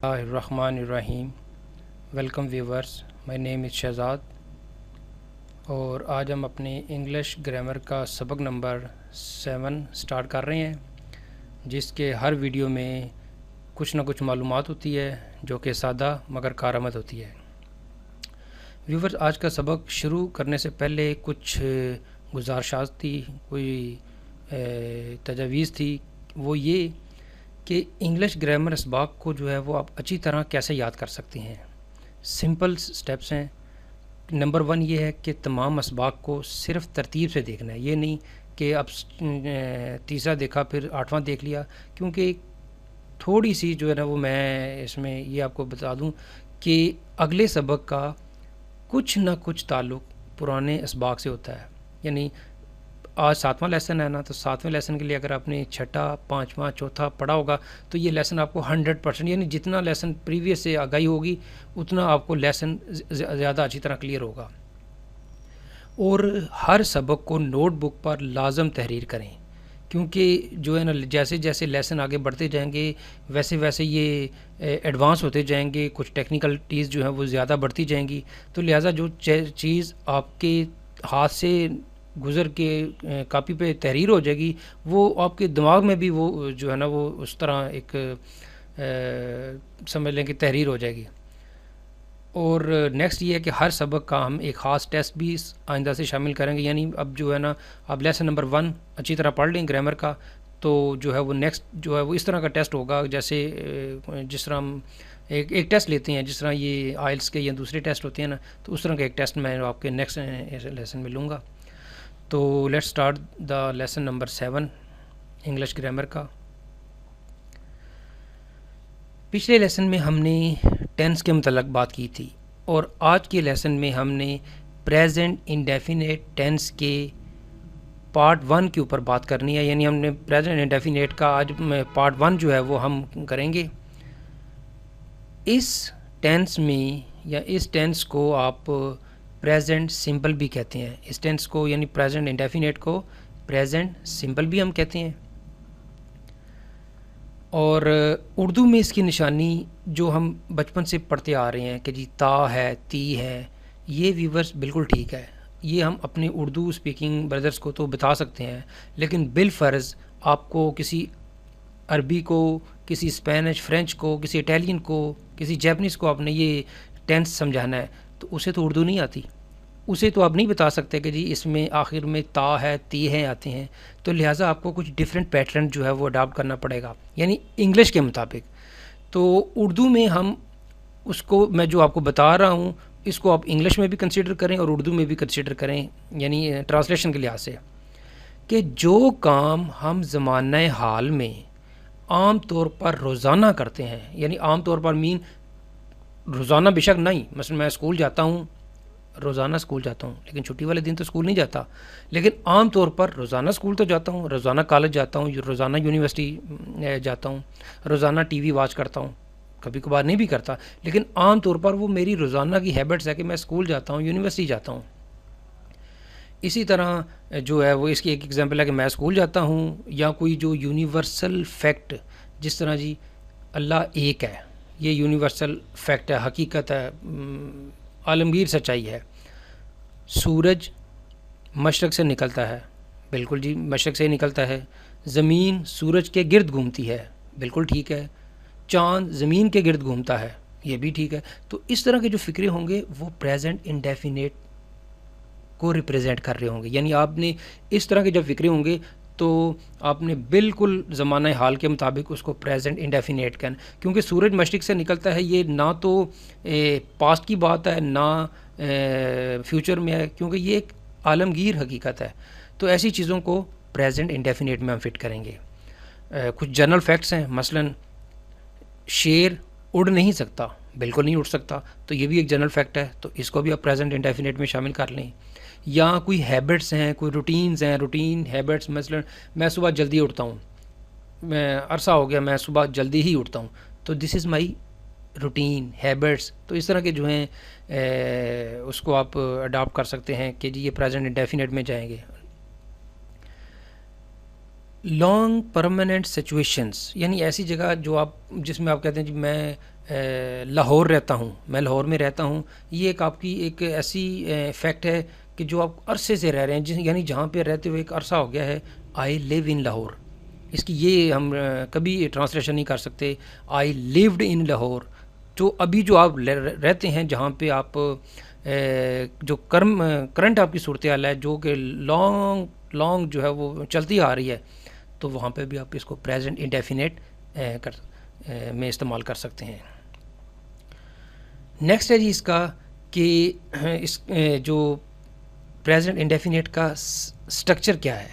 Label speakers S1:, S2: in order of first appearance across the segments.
S1: Bismillahirrahmanirrahim। Welcome viewers, my name is Shahzad और आज हम अपने इंग्लिश ग्रामर का सबक नंबर 7 स्टार्ट कर रहे हैं, जिसके हर वीडियो में कुछ ना कुछ मालूमात होती है जो कि सादा मगर कारआमद होती है। व्यूवर्स, आज का सबक शुरू करने से पहले कुछ गुजारिशात थी, कोई तजावीज़ थी। वो ये कि इंग्लिश ग्रामर इसबाक को जो है वो आप अच्छी तरह कैसे याद कर सकते हैं। सिंपल स्टेप्स हैं। नंबर 1 ये है कि तमाम इसबाक को सिर्फ तरतीब से देखना है। ये नहीं कि अब तीसरा देखा फिर 8वां देख लिया, क्योंकि थोड़ी सी जो है ना वो मैं इसमें ये आपको बता दूं कि अगले सबक का कुछ ना कुछ ताल्लुक़ पुराने इसबाक से होता है। यानी आज 7वां लेसन है ना, तो 7वें लेसन के लिए अगर आपने छठा, 5वां, चौथा पढ़ा होगा तो ये लेसन आपको 100%, यानी जितना लेसन प्रीवियस से आगाही होगी उतना आपको लेसन ज़्यादा अच्छी तरह क्लियर होगा। और हर सबक को नोटबुक पर लाजम तहरीर करें, क्योंकि जो है ना जैसे जैसे लेसन आगे बढ़ते जाएंगे वैसे वैसे ये एडवांस होते जाएंगे, कुछ टेक्निकलिटीज़ जो हैं वो ज़्यादा बढ़ती जाएंगी। तो लिहाजा जो चीज़ आपके हाथ से गुज़र के कापी पे तहरीर हो जाएगी, वो आपके दिमाग में भी वो जो है ना वो उस तरह एक समझ लें कि तहरीर हो जाएगी। और नेक्स्ट ये है कि हर सबक का हम एक ख़ास टेस्ट भी आइंदा से शामिल करेंगे। यानी अब जो है ना आप लेसन नंबर 1 अच्छी तरह पढ़ लें ग्रामर का, तो जो है वो नेक्स्ट जो है वो इस तरह का टेस्ट होगा, जैसे जिस तरह हम एक टेस्ट लेते हैं, जिस तरह ये आइल्स के या दूसरे टेस्ट होते हैं ना, तो उस तरह का एक टेस्ट मैं आपके नेक्स्ट लेसन में लूँगा। तो let's start the lesson number 7 English grammar का। पिछले लेसन में हमने टेंस के मतलब बात की थी और आज के लेसन में हमने प्रेजेंट इंडेफिनेट टेंस के पार्ट 1 के ऊपर बात करनी है। यानी हमने प्रेजेंट इंडेफिनेट का आज पार्ट 1 जो है वो हम करेंगे। इस टेंस में या इस टेंस को आप प्रेजेंट सिंपल भी कहते हैं। इस टेंस को यानी प्रेजेंट इंडेफिनेट को प्रेजेंट सिंपल भी हम कहते हैं। और उर्दू में इसकी निशानी जो हम बचपन से पढ़ते आ रहे हैं कि जी ता है, ती है, ये व्यूवर्स बिल्कुल ठीक है। ये हम अपने उर्दू स्पीकिंग ब्रदर्स को तो बता सकते हैं, लेकिन बिलफ़र्ज़ आपको किसी अरबी को, किसी स्पेनिश, फ्रेंच को, किसी इटालियन को, किसी जैपनीज़ को आपने ये टेंस समझाना है तो उसे तो उर्दू नहीं आती। उसे तो आप नहीं बता सकते कि जी इसमें आखिर में ता है, ती है आते हैं। तो लिहाजा आपको कुछ डिफरेंट पैटर्न जो है वो अडॉप्ट करना पड़ेगा, यानी इंग्लिश के मुताबिक। तो उर्दू में हम उसको, मैं जो आपको बता रहा हूँ इसको आप इंग्लिश में भी कंसिडर करें और उर्दू में भी कंसिडर करें, यानी ट्रांसलेशन के लिहाज से, कि जो काम हम ज़माने हाल में आम तौर पर रोज़ाना करते हैं, यानी आम तौर पर मीन रोज़ाना बेशक नहीं, मसलन मैं स्कूल जाता हूँ, रोज़ाना स्कूल जाता हूँ, लेकिन छुट्टी वाले दिन तो स्कूल नहीं जाता, लेकिन आम तौर पर रोज़ाना स्कूल तो जाता हूँ, रोज़ाना कॉलेज जाता हूँ, रोज़ाना यूनिवर्सिटी जाता हूँ, रोज़ाना टीवी वॉच करता हूँ, कभी कभार नहीं भी करता, लेकिन आम तौर पर वो मेरी रोज़ाना की हैबिट्स है कि मैं स्कूल जाता हूँ, यूनिवर्सिटी जाता हूँ। इसी तरह जो है वो इसकी एक एग्जांपल है कि मैं स्कूल जाता हूँ, या कोई जो यूनिवर्सल फैक्ट, जिस तरह जी अल्लाह एक है, ये यूनिवर्सल फैक्ट है, हकीकत है, आलमगीर सच्चाई है। सूरज मशरक़ से निकलता है, बिल्कुल जी मशरक़ से निकलता है। ज़मीन सूरज के गिर्द घूमती है, बिल्कुल ठीक है। चाँद ज़मीन के गिर्द घूमता है, ये भी ठीक है। तो इस तरह के जो फ़िक्रे होंगे वो प्रेजेंट इंडेफिनेट को रिप्रेजेंट कर रहे होंगे। यानी आपने इस तरह के जब फ़िक्रे होंगे तो आपने बिल्कुल ज़माना हाल के मुताबिक उसको प्रेजेंट इंडेफिनेट कहना, क्योंकि सूरज मशरिक़ से निकलता है, ये ना तो पास्ट की बात है ना फ्यूचर में है, क्योंकि ये एक आलमगीर हकीकत है। तो ऐसी चीज़ों को प्रेजेंट इंडेफिनेट में हम फिट करेंगे। कुछ जनरल फैक्ट्स हैं, मसलन शेर उड़ नहीं सकता, बिल्कुल नहीं उड़ सकता, तो ये भी एक जनरल फैक्ट है, तो इसको भी आप प्रेजेंट इंडेफिनेट में शामिल कर लें। या कोई हैबिट्स हैं, कोई रूटीन्स हैं, रूटीन हैबिट्स, मसलन मैं सुबह जल्दी उठता हूँ, मैं अरसा हो गया मैं सुबह जल्दी ही उठता हूँ, तो this is my routine habits. तो इस तरह के जो हैं उसको आप अडॉप्ट कर सकते हैं कि जी ये प्रेजेंट इंडेफिनेट में जाएंगे। लॉन्ग परमानेंट सिचुएशंस, यानी ऐसी जगह जो आप जिसमें आप कहते हैं जी मैं लाहौर रहता हूँ, मैं लाहौर में रहता हूँ, ये एक आपकी एक ऐसी फैक्ट है कि जो आप अरसे से रह रहे हैं, जिस यानी जहाँ पे रहते हुए एक अरसा हो गया है। आई लिव इन लाहौर, इसकी ये हम कभी ट्रांसलेशन नहीं कर सकते। I lived in Lahore. तो अभी जो आप रहते हैं, जहाँ पे आप जो करंट आपकी सूरत हाल है, जो कि लॉन्ग लॉन्ग जो है वो चलती आ रही है, तो वहाँ पे भी आप इसको प्रेजेंट इंडेफिनेट में इस्तेमाल कर सकते हैं। नेक्स्ट है जी इसका कि इस जो प्रेजेंट इंडेफिनेट का स्ट्रक्चर क्या है।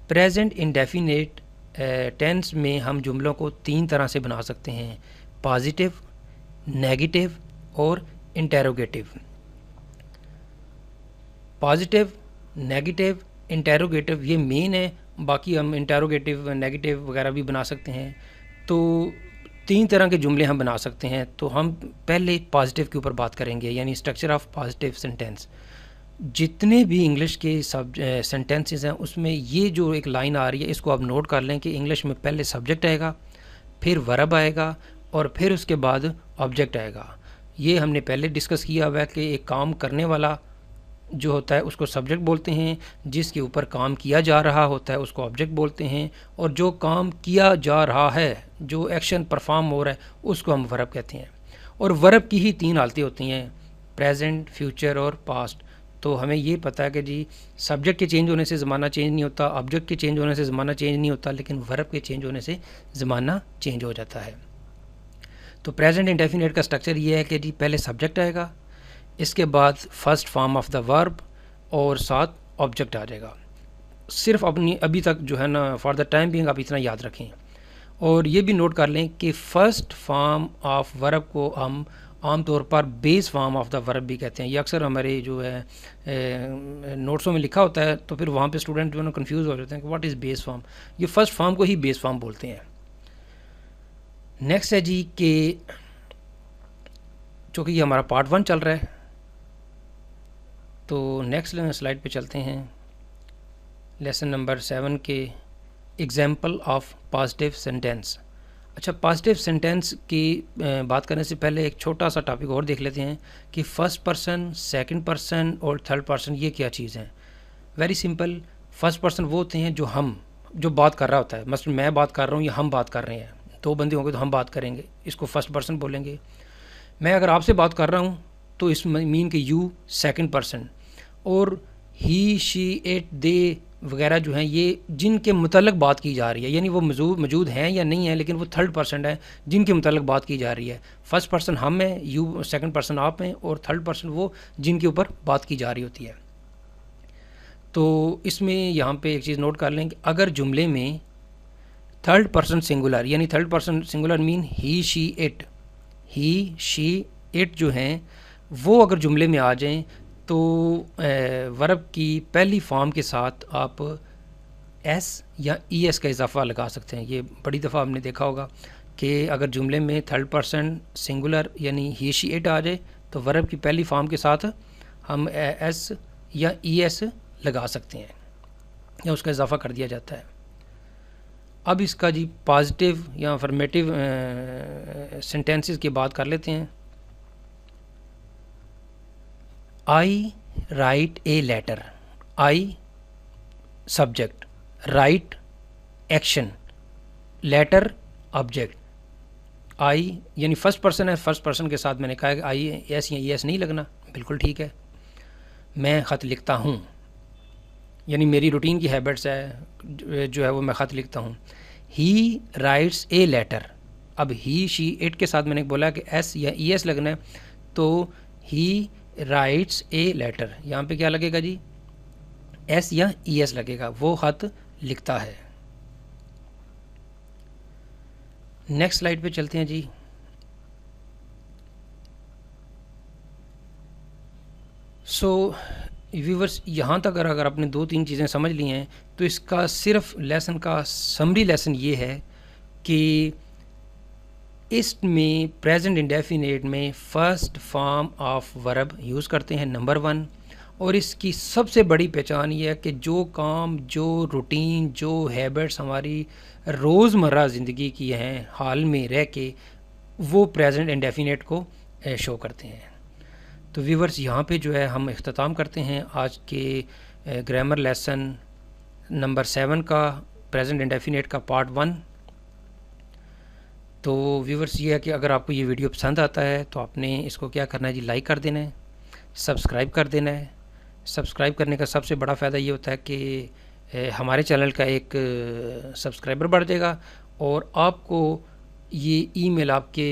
S1: प्रेजेंट इंडेफिनेट टेंस में हम जुमलों को 3 तरह से बना सकते हैं: पॉजिटिव, नेगेटिव और इंटेरोगेटिव। पॉजिटिव, नेगेटिव, इंटेरोगेटिव ये मेन है, बाकी हम इंटेरोगेटिव, नेगेटिव वगैरह भी बना सकते हैं। तो 3 तरह के जुमले हम बना सकते हैं। तो हम पहले पॉजिटिव के ऊपर बात करेंगे, यानी स्ट्रक्चर ऑफ पॉजिटिव सेंटेंस। जितने भी इंग्लिश के सब सेंटेंसेस हैं, उसमें ये जो एक लाइन आ रही है, इसको आप नोट कर लें कि इंग्लिश में पहले सब्जेक्ट आएगा, फिर वर्ब आएगा और फिर उसके बाद ऑब्जेक्ट आएगा। ये हमने पहले डिस्कस किया हुआ है कि एक काम करने वाला जो होता है उसको सब्जेक्ट बोलते हैं, जिसके ऊपर काम किया जा रहा होता है उसको ऑब्जेक्ट बोलते हैं, और जो काम किया जा रहा है, जो एक्शन परफॉर्म हो रहा है, उसको हम वर्ब कहते हैं। और वर्ब की ही 3 हालतें होती हैं: प्रेजेंट, फ्यूचर और पास्ट। तो हमें ये पता है कि जी सब्जेक्ट के चेंज होने से ज़माना चेंज नहीं होता, ऑब्जेक्ट के चेंज होने से ज़माना चेंज नहीं होता, लेकिन वर्ब के चेंज होने से ज़माना चेंज हो जाता है। तो प्रेजेंट इंडेफिनिट का स्ट्रक्चर ये है कि जी पहले सब्जेक्ट आएगा, इसके बाद first form of the verb और साथ ऑब्जेक्ट आ जाएगा। सिर्फ अपनी अभी तक जो है ना, फॉर द टाइम बिंग आप इतना याद रखें। और ये भी नोट कर लें कि फ़र्स्ट फॉर्म ऑफ वर्ब को हम आमतौर पर base form of the verb भी कहते हैं। ये अक्सर हमारे जो है नोट्सों में लिखा होता है, तो फिर वहाँ पे स्टूडेंट जो है ना कन्फ्यूज़ हो जाते हैं कि व्हाट इज़ बेस फॉर्म। ये फर्स्ट फॉर्म को ही बेस फॉर्म बोलते हैं। नेक्स्ट है जी कि चूँकि ये हमारा पार्ट 1 चल रहा है, तो नेक्स्ट स्लाइड पे चलते हैं। लेसन नंबर 7 के एग्जाम्पल ऑफ पॉजिटिव सेंटेंस। अच्छा, पॉजिटिव सेंटेंस की बात करने से पहले एक छोटा सा टॉपिक और देख लेते हैं कि फर्स्ट पर्सन, सेकंड पर्सन और थर्ड पर्सन ये क्या चीज़ हैं। Very simple. फर्स्ट पर्सन वो होते हैं जो बात कर रहा होता है। मसलन मैं बात कर रहा हूँ या हम बात कर रहे हैं, 2 बंदे होंगे तो हम बात करेंगे, इसको फर्स्ट पर्सन बोलेंगे। मैं अगर आपसे बात कर रहा हूँ तो इस मीन के यू सेकंड पर्सन, और ही, शी, इट, दे वगैरह जो हैं ये जिनके मुतल्लिक़ बात की जा रही है, यानी वो मौजूद हैं या नहीं है, लेकिन वो थर्ड पर्सन है जिनके मुतल्लिक़ बात की जा रही है। फर्स्ट पर्सन हम हैं, यू सेकंड पर्सन आप हैं, और थर्ड पर्सन वो जिनके ऊपर बात की जा रही होती है। तो इसमें यहाँ पे एक चीज़ नोट कर लें कि अगर जुमले में थर्ड पर्सन सिंगुलर, यानी third person singular mean he, she, it जो हैं वो अगर जुमले में आ जाएं, तो वर्ब की पहली फॉर्म के साथ आप एस या ई एस का इजाफा लगा सकते हैं। ये बड़ी दफ़ा हमने देखा होगा कि अगर जुमले में थर्ड पर्सन सिंगुलर यानी ही, शी, इट आ जाए, तो वर्ब की पहली फॉर्म के साथ हम एस या ई एस लगा सकते हैं, या उसका इजाफा कर दिया जाता है। अब इसका जी पॉजिटिव या अफर्मेटिव सेंटेंसेस की बात कर लेते हैं। I write a letter. I subject, write action, letter object. I यानी फर्स्ट पर्सन है, फर्स्ट पर्सन के साथ मैंने कहा है कि आई एस या ई एस नहीं लगना, बिल्कुल ठीक है। मैं ख़त लिखता हूँ, यानी मेरी रूटीन की हैबिट्स है जो है वो मैं ख़त लिखता हूँ। He writes a letter. अब ही, शी, इट के साथ मैंने बोला कि एस या ई एस लगना है, तो ही राइट्स ए लेटर, यहाँ पे क्या लगेगा जी, एस या ई एस लगेगा, वो ख़त लिखता है। नेक्स्ट स्लाइड पे चलते हैं जी। सो व्यूवर्स, यहाँ तक अगर आपने 2-3 चीज़ें समझ ली हैं, तो इसका सिर्फ लेसन का समरी लेसन ये है कि इसमें प्रेजेंट इंडेफिनेट में first form of verb use करते हैं, नंबर 1। और इसकी सबसे बड़ी पहचान ये है कि जो काम, जो रूटीन, जो हैबिट्स हमारी रोज़मर्रा ज़िंदगी की हैं, हाल में रह के वो प्रेजेंट इंडेफिनेट को शो करते हैं। तो व्यूवर्स, यहाँ पे जो है हम इख्तिताम करते हैं आज के ग्रामर लेसन नंबर 7 का, प्रेजेंट इंडेफिनेट का पार्ट 1। तो व्यूवर्स, ये है कि अगर आपको ये वीडियो पसंद आता है तो आपने इसको क्या करना है जी, लाइक कर देना है, सब्सक्राइब कर देना है। सब्सक्राइब करने का सबसे बड़ा फ़ायदा ये होता है कि हमारे चैनल का एक सब्सक्राइबर बढ़ जाएगा और आपको ये ईमेल आपके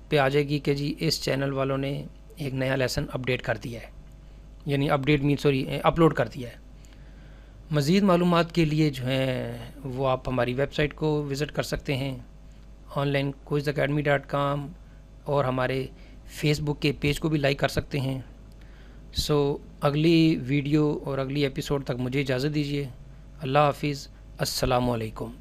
S1: पे आ जाएगी कि जी इस चैनल वालों ने एक नया लेसन अपडेट कर दिया है, यानी अपडेट मीन सॉरी अपलोड कर दिया है। मज़ीद मालूमात के लिए जो है वो आप हमारी वेबसाइट को विज़िट कर सकते हैं, onlinequizacademy.com, और हमारे फेसबुक के पेज को भी लाइक कर सकते हैं। सो अगली वीडियो और अगली एपिसोड तक मुझे इजाज़त दीजिए। अल्लाह हाफिज़, अस्सलामु अलैकुम।